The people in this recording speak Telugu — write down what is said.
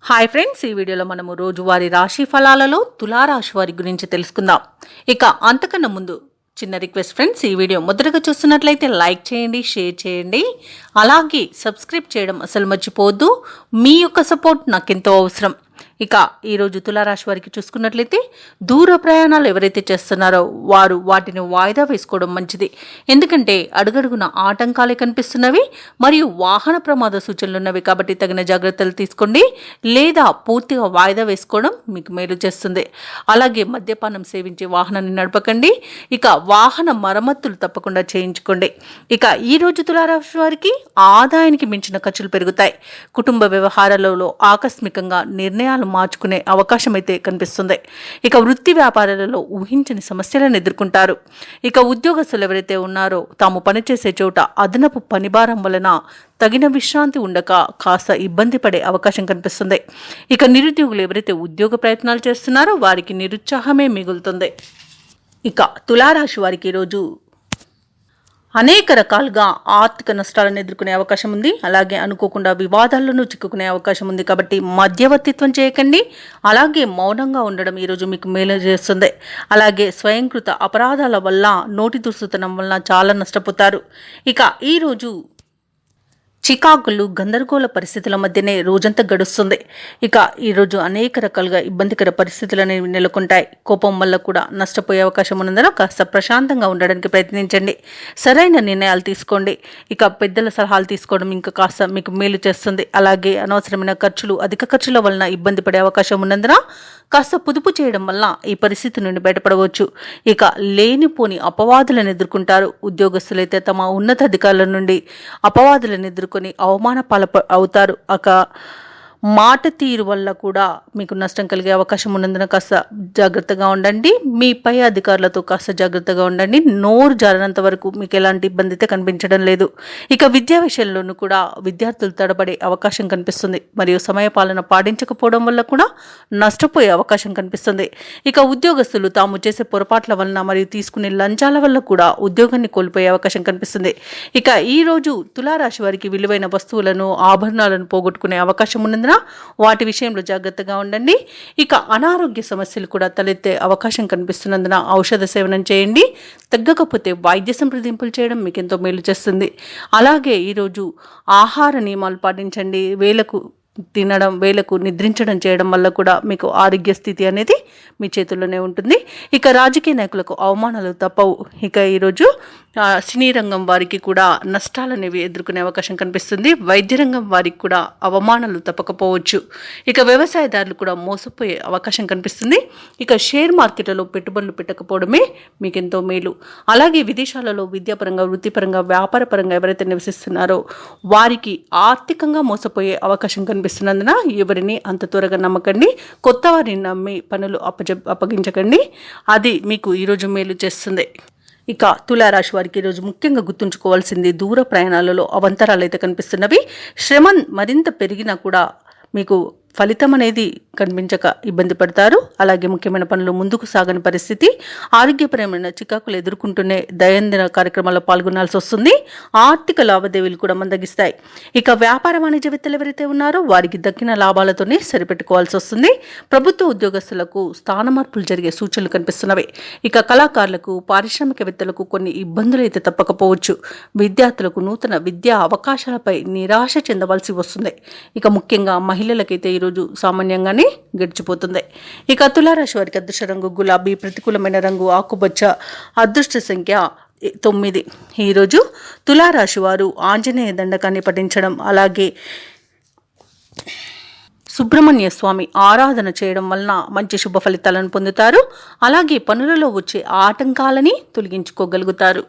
హాయ్ ఫ్రెండ్స్, ఈ వీడియోలో మనము రోజువారీ రాశి ఫలాలలో తులారాశి వారి గురించి తెలుసుకుందాం. ఇక అంతకన్నా ముందు చిన్న రిక్వెస్ట్ ఫ్రెండ్స్, ఈ వీడియో మొదటగా చూస్తున్నట్లయితే లైక్ చేయండి, షేర్ చేయండి, అలాగే సబ్స్క్రైబ్ చేయడం అసలు మర్చిపోవద్దు. మీ యొక్క సపోర్ట్ నాకెంతో అవసరం. ఇక ఈరోజు తులారాశి వారికి చూసుకున్నట్లయితే దూర ప్రయాణాలు ఎవరైతే చేస్తున్నారో వారు వాటిని వాయిదా వేసుకోవడం మంచిది. ఎందుకంటే అడుగడుగున ఆటంకాలే కనిపిస్తున్నవి మరియు వాహన ప్రమాద సూచనలు ఉన్నవి. కాబట్టి తగిన జాగ్రత్తలు తీసుకోండి, లేదా పూర్తిగా వాయిదా వేసుకోవడం మీకు మేలు చేస్తుంది. అలాగే మద్యపానం సేవించి వాహనాన్ని నడపకండి. ఇక వాహన మరమ్మతులు తప్పకుండా చేయించుకోండి. ఇక ఈరోజు తులారాశి వారికి ఆదాయానికి మించిన ఖర్చులు పెరుగుతాయి. కుటుంబ వ్యవహారాలలో ఆకస్మికంగా నిర్ణయాలు మార్చుకునే అవకాశం అయితే కనిపిస్తుంది. ఇక వృత్తి వ్యాపారాలలో ఊహించని సమస్యలను ఎదుర్కొంటారు. ఇక ఉద్యోగస్తులు ఎవరైతే ఉన్నారో తాము పనిచేసే చోట అదనపు పనిభారం వలన తగిన విశ్రాంతి ఉండక కాస్త ఇబ్బంది పడే అవకాశం కనిపిస్తుంది. ఇక నిరుద్యోగులు ఎవరైతే ఉద్యోగ ప్రయత్నాలు చేస్తున్నారో వారికి నిరుత్సాహమే మిగులుతుంది. ఇక తులారాశి వారికి ఈరోజు అనేక రకాలుగా ఆర్థిక నష్టాలను ఎదుర్కొనే అవకాశం ఉంది. అలాగే అనుకోకుండా వివాదాలను చిక్కుకునే అవకాశం ఉంది. కాబట్టి మధ్యవర్తిత్వం చేయకండి. అలాగే మౌనంగా ఉండడం ఈరోజు మీకు మేలు చేస్తుంది. అలాగే స్వయంకృత అపరాధాల వల్ల, నోటి దుస్తుతనం వల్ల చాలా నష్టపోతారు. ఇక ఈరోజు చికాకులు, గందరగోళ పరిస్థితుల మధ్యనే రోజంతా గడుస్తుంది. ఇక ఈరోజు అనేక రకాలుగా ఇబ్బందికర పరిస్థితులు అనేవి నెలకొంటాయి. కోపం వల్ల కూడా నష్టపోయే అవకాశం ఉన్నందున కాస్త ప్రశాంతంగా ఉండడానికి ప్రయత్నించండి. సరైన నిర్ణయాలు తీసుకోండి. ఇక పెద్దల సలహాలు తీసుకోవడం ఇంకా కాస్త మీకు మేలు చేస్తుంది. అలాగే అనవసరమైన ఖర్చులు, అధిక ఖర్చుల వలన ఇబ్బంది పడే అవకాశం ఉన్నందున కాస్త పొదుపు చేయడం వల్ల ఈ పరిస్థితి నుండి బయటపడవచ్చు. ఇక లేనిపోని అపవాదులను ఎదుర్కొంటారు. ఉద్యోగస్తులైతే తమ ఉన్నతాధికారుల నుండి అపవాదులను ఎదుర్కొని అవమాన అవుతారు. మాట తీరు వల్ల కూడా మీకు నష్టం కలిగే అవకాశం ఉన్నందున కాస్త జాగ్రత్తగా ఉండండి. మీ పై అధికారులతో కాస్త జాగ్రత్తగా ఉండండి. నోరు జారినంత వరకు మీకు ఎలాంటి ఇబ్బంది అయితే కనిపించడం లేదు. ఇక విద్యా విషయంలోనూ కూడా విద్యార్థులు తడబడే అవకాశం కనిపిస్తుంది. మరియు సమయపాలన పాటించకపోవడం వల్ల కూడా నష్టపోయే అవకాశం కనిపిస్తుంది. ఇక ఉద్యోగస్తులు తాము చేసే పొరపాట్ల వలన మరియు తీసుకునే లంచాల వల్ల కూడా ఉద్యోగాన్ని కోల్పోయే అవకాశం కనిపిస్తుంది. ఇక ఈరోజు తులారాశి వారికి విలువైన వస్తువులను, ఆభరణాలను పోగొట్టుకునే అవకాశం ఉన్నందున వాటి విషయంలో జాగ్రత్తగా ఉండండి. ఇక అనారోగ్య సమస్యలు కూడా తలెత్తే అవకాశం కనిపిస్తున్నందున ఔషధ సేవనం చేయండి. తగ్గకపోతే వైద్య సంప్రదింపులు చేయడం మీకు ఎంతో మేలు చేస్తుంది. అలాగే ఈరోజు ఆహార నియమాలు పాటించండి. వేళకు తినడం, వేళకు నిద్రించడం చేయడం వల్ల కూడా మీకు ఆరోగ్య స్థితి అనేది మీ చేతుల్లోనే ఉంటుంది. ఇక రాజకీయ నాయకులకు అవమానాలు తప్పవు. ఇక ఈరోజు సినీ రంగం వారికి కూడా నష్టాలు అనేవి ఎదుర్కొనే అవకాశం కనిపిస్తుంది. వైద్య రంగం వారికి కూడా అవమానాలు తప్పకపోవచ్చు. ఇక వ్యవసాయదారులు కూడా మోసపోయే అవకాశం కనిపిస్తుంది. ఇక షేర్ మార్కెట్లలో పెట్టుబడులు పెట్టకపోవడమే మీకు ఎంతో మేలు. అలాగే విదేశాలలో విద్యాపరంగా, వృత్తిపరంగా, వ్యాపారపరంగా ఎవరైతే నివసిస్తున్నారో వారికి ఆర్థికంగా మోసపోయే అవకాశం కనిపిస్తున్నందున ఎవరిని అంత త్వరగా నమ్మకండి. కొత్త వారిని నమ్మి పనులు అప్పగించకండి. అది మీకు ఈరోజు మేలు చేస్తుంది. ఇక తులారాశి వారికి ఈరోజు ముఖ్యంగా గుర్తుంచుకోవాల్సింది దూర ప్రయాణాలలో అవంతరాలు అయితే కనిపిస్తున్నవి. శ్రమ మరింత పెరిగినా కూడా మీకు ఫలితం అనేది కనిపించక ఇబ్బంది పడతారు. అలాగే ముఖ్యమైన పనులు ముందుకు సాగని పరిస్థితి, ఆరోగ్యపరమైన చికాకులు ఎదుర్కొంటూనే దైనందిన కార్యక్రమాల్లో పాల్గొనాల్సి వస్తుంది. ఆర్థిక లావాదేవీలు కూడా మందగిస్తాయి. ఇక వ్యాపార వాణిజ్యవేత్తలు ఎవరైతే ఉన్నారో వారికి దక్కిన లాభాలతోనే సరిపెట్టుకోవాల్సి వస్తుంది. ప్రభుత్వ ఉద్యోగస్తులకు స్థాన మార్పులు జరిగే సూచనలు కనిపిస్తున్నవి. ఇక కళాకారులకు, పారిశ్రామికవేత్తలకు కొన్ని ఇబ్బందులు అయితే తప్పకపోవచ్చు. విద్యార్థులకు నూతన విద్యా అవకాశాలపై నిరాశ చెందవలసి వస్తుంది. ఇక ముఖ్యంగా మహిళలకైతే ఈరోజు సామాన్యంగానే గడిచిపోతుంది. ఇక తులారాశి వారికి అదృష్ట రంగు గులాబీ, ప్రతికూలమైన రంగు ఆకుపచ్చ, అదృష్ట సంఖ్య 9. ఈరోజు తులారాశి వారు ఆంజనేయ దండకాన్ని పఠించడం, అలాగే సుబ్రహ్మణ్య స్వామి ఆరాధన చేయడం వలన మంచి శుభ ఫలితాలను పొందుతారు. అలాగే పనులలో వచ్చే ఆటంకాలని తొలగించుకోగలుగుతారు.